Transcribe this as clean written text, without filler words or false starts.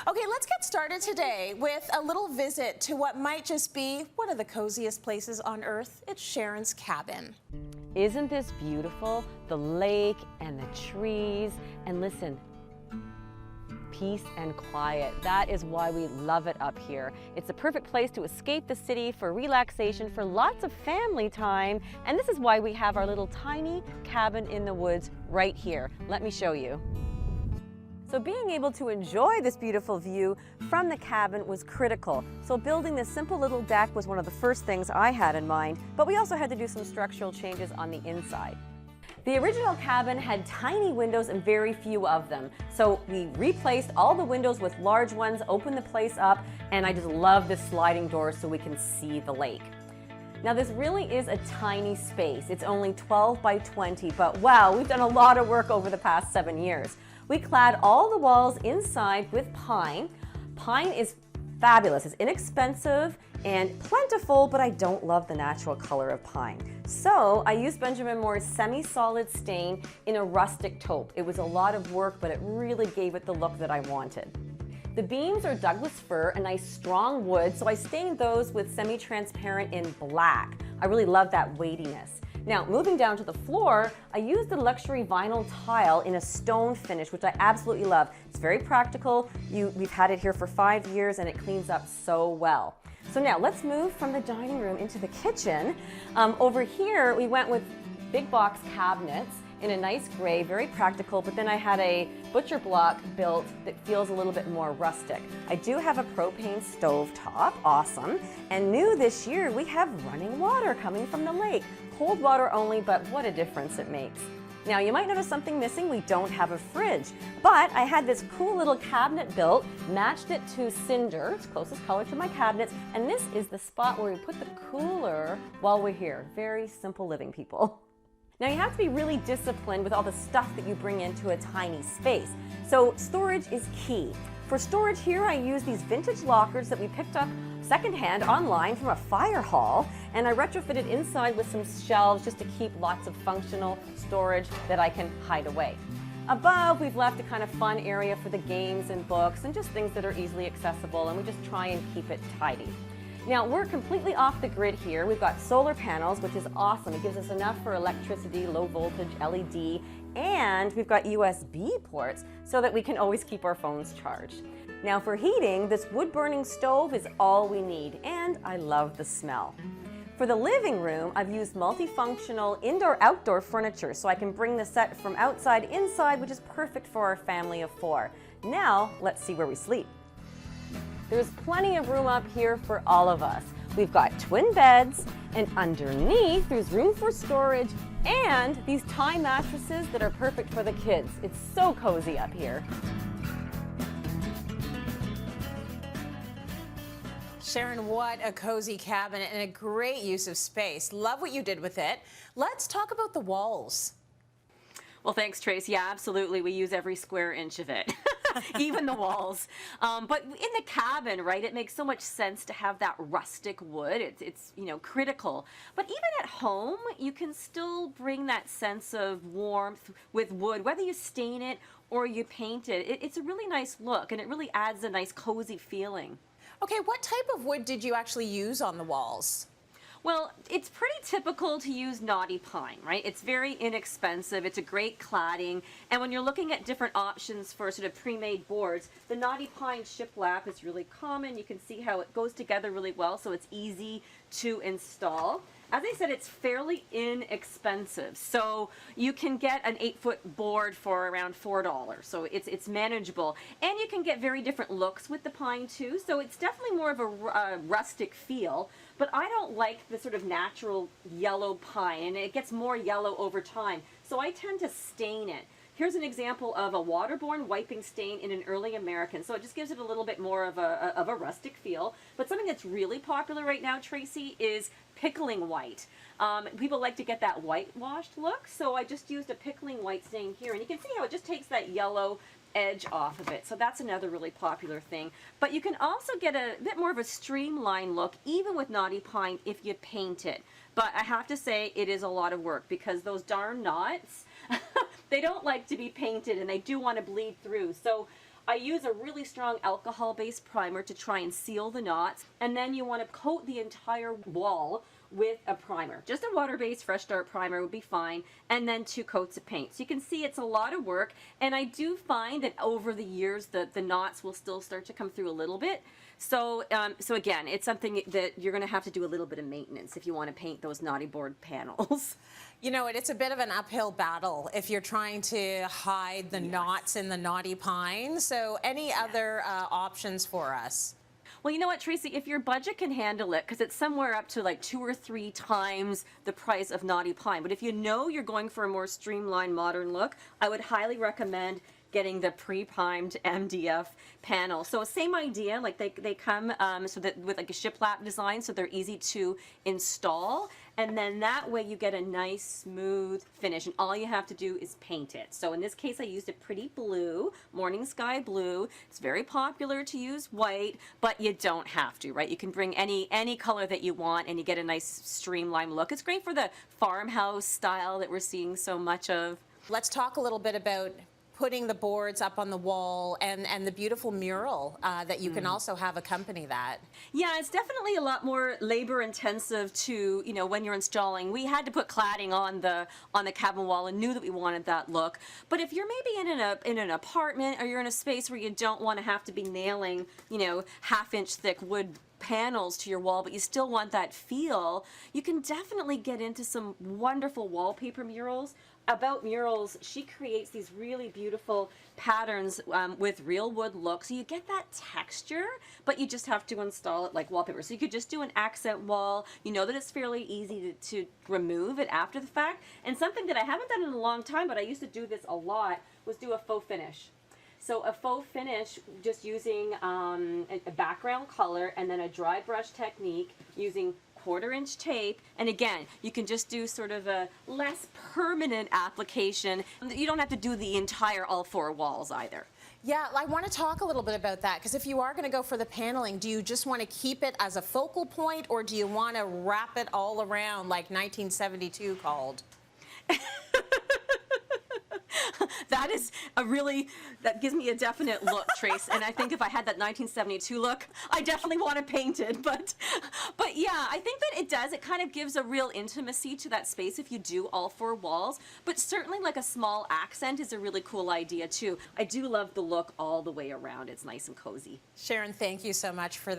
Okay, let's get started today with a little visit to what might just be one of the coziest places on earth. It's Sharon's cabin. Isn't this beautiful? The lake and the trees, and listen, peace and quiet. That is why we love it up here. It's a perfect place to escape the city for relaxation, for lots of family time, and this is why we have our little tiny cabin in the woods right here. Let me show you. So being able to enjoy this beautiful view from the cabin was critical. So building this simple little deck was one of the first things I had in mind, but we also had to do some structural changes on the inside. The original cabin had tiny windows and very few of them. So we replaced all the windows with large ones, opened the place up, and I just love this sliding door so we can see the lake. Now this really is a tiny space. It's only 12 by 20, but wow, we've done a lot of work over the past 7 years. We clad all the walls inside with pine. Pine is fabulous. It's inexpensive and plentiful, but I don't love the natural color of pine. So I used Benjamin Moore's semi-solid stain in a rustic taupe. It was a lot of work, but it really gave it the look that I wanted. The beams are Douglas fir, a nice strong wood, so I stained those with semi-transparent in black. I really love that weightiness. Now, moving down to the floor, I used the luxury vinyl tile in a stone finish, which I absolutely love. It's very practical. We've had it here for 5 years and it cleans up so well. So now let's move from the dining room into the kitchen. Over here, we went with big box cabinets in a nice gray, very practical, but then I had a butcher block built that feels a little bit more rustic. I do have a propane stove top, awesome. And new this year, we have running water coming from the lake. Cold water only, but what a difference it makes. Now you might notice something missing. We don't have a fridge, but I had this cool little cabinet built, matched it to cinder, it's closest color to my cabinets, and this is the spot where we put the cooler while we're here. Very simple living, people. Now you have to be really disciplined with all the stuff that you bring into a tiny space. So storage is key. For storage here, I use these vintage lockers that we picked up secondhand online from a fire hall, and I retrofitted inside with some shelves just to keep lots of functional storage that I can hide away. Above, we've left a kind of fun area for the games and books and just things that are easily accessible, and we just try and keep it tidy. Now, we're completely off the grid here. We've got solar panels, which is awesome. It gives us enough for electricity, low voltage, LED, and we've got USB ports so that we can always keep our phones charged. Now for heating, this wood-burning stove is all we need, and I love the smell. For the living room, I've used multifunctional indoor-outdoor furniture so I can bring the set from outside inside, which is perfect for our family of 4. Now, let's see where we sleep. There's plenty of room up here for all of us. We've got twin beds, and underneath there's room for storage and these tie mattresses that are perfect for the kids. It's so cozy up here. Sharon, what a cozy cabin and a great use of space. Love what you did with it. Let's talk about the walls. Well, thanks, Trace. Yeah, absolutely. We use every square inch of it, even the walls. But in the cabin, right, it makes so much sense to have that rustic wood. It's critical. But even at home, you can still bring that sense of warmth with wood, whether you stain it or you paint it. It's a really nice look, and it really adds a nice cozy feeling. Okay, what type of wood did you actually use on the walls? Well, it's pretty typical to use knotty pine, right? It's very inexpensive, it's a great cladding, and when you're looking at different options for sort of pre-made boards, the knotty pine shiplap is really common. You can see how it goes together really well, so it's easy to install. As I said, it's fairly inexpensive, so you can get an 8-foot board for around $4, so it's manageable. And you can get very different looks with the pine too, so it's definitely more of a rustic feel, but I don't like the sort of natural yellow pine, and it gets more yellow over time, so I tend to stain it. Here's an example of a waterborne wiping stain in an early American. So it just gives it a little bit more of a rustic feel. But something that's really popular right now, Tracy, is pickling white. People like to get that whitewashed look, so I just used a pickling white stain here. And you can see how it just takes that yellow edge off of it. So that's another really popular thing. But you can also get a bit more of a streamlined look, even with knotty pine, if you paint it. But I have to say, it is a lot of work because those darn knots, they don't like to be painted and they do want to bleed through. So I use a really strong alcohol-based primer to try and seal the knots, and then you want to coat the entire wall with a primer. Just a water-based Fresh Start primer would be fine, and then 2 coats of paint. So you can see it's a lot of work, and I do find that over the years the knots will still start to come through a little bit. So, so again, it's something that you're going to have to do a little bit of maintenance if you want to paint those knotty board panels. You know, it's a bit of an uphill battle if you're trying to hide the knots in the knotty pine. So any other options for us? Well, you know what, Tracy, if your budget can handle it, because it's somewhere up to like 2 or 3 times the price of knotty pine, but if you know you're going for a more streamlined modern look, I would highly recommend getting the pre-primed MDF panel. So same idea, like they come so that with like a shiplap design, so they're easy to install, and then that way you get a nice smooth finish, and all you have to do is paint it. So in this case I used a pretty blue, morning sky blue. It's very popular to use white, but you don't have to, right? You can bring any color that you want and you get a nice streamlined look. It's great for the farmhouse style that we're seeing so much of. Let's talk a little bit about putting the boards up on the wall and the beautiful mural that you can also have accompany that. Yeah, it's definitely a lot more labor intensive to, you know, when you're installing. We had to put cladding on the cabin wall and knew that we wanted that look. But if you're maybe in an apartment or you're in a space where you don't want to have to be nailing, you know, 1/2-inch thick wood panels to your wall, but you still want that feel, you can definitely get into some wonderful wallpaper murals. About murals, she creates these really beautiful patterns with real wood look, so you get that texture, but you just have to install it like wallpaper. So you could just do an accent wall. You know that it's fairly easy to remove it after the fact. And something that I haven't done in a long time, but I used to do this a lot, was do a faux finish. So a faux finish, just using a background color and then a dry brush technique using 1/4-inch tape, and again, you can just do sort of a less permanent application. You don't have to do the entire all 4 walls either. Yeah, I want to talk a little bit about that, because if you are going to go for the paneling, do you just want to keep it as a focal point, or do you want to wrap it all around like 1972 called? That is that gives me a definite look, Trace, and I think if I had that 1972 look, I definitely want to paint it, but yeah, I think that it kind of gives a real intimacy to that space if you do all 4 walls, but certainly like a small accent is a really cool idea too. I do love the look all the way around. It's nice and cozy. Sharon, thank you so much for that.